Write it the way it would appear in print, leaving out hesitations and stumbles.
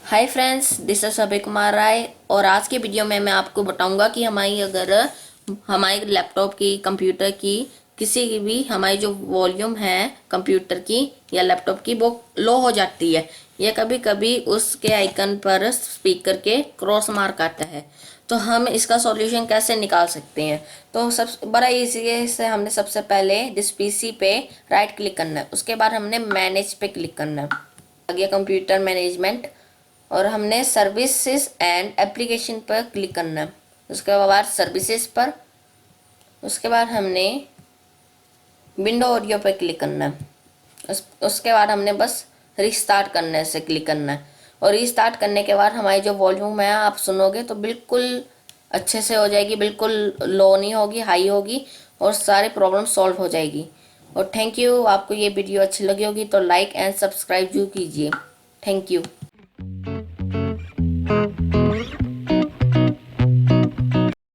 Hi friends, this is Abhay Kumar Rai. और आज के वीडियो में मैं आपको बताऊंगा कि हमारे लैपटॉप की, कंप्यूटर की, किसी की भी हमारी जो वॉल्यूम है कंप्यूटर की या लैपटॉप की वो लो हो जाती है या कभी कभी उसके आइकन पर स्पीकर के क्रॉस मार्क आता है। तो हम इसका सॉल्यूशन कैसे निकाल सकते हैं? तो सब बड़ा इजी से हमने सबसे पहले दिस पीसी पे राइट क्लिक करना है। उसके बाद हमने मैनेज पे क्लिक करना है। आ गया कंप्यूटर मैनेजमेंट और हमने सर्विसेज एंड एप्लीकेशन पर क्लिक करना है। उसके बाद सर्विसेज पर, उसके बाद हमने विंडो ऑडियो पर क्लिक करना है। उसके बाद हमने बस रिस्टार्ट करने से क्लिक करना है। और रिस्टार्ट करने के बाद हमारी जो वॉल्यूम है आप सुनोगे तो बिल्कुल अच्छे से हो जाएगी, बिल्कुल लो नहीं होगी, हाई होगी और सारे प्रॉब्लम सॉल्व हो जाएगी। और थैंक यू। आपको ये वीडियो अच्छी लगी होगी तो लाइक एंड सब्सक्राइब जरूर कीजिए। Thank you.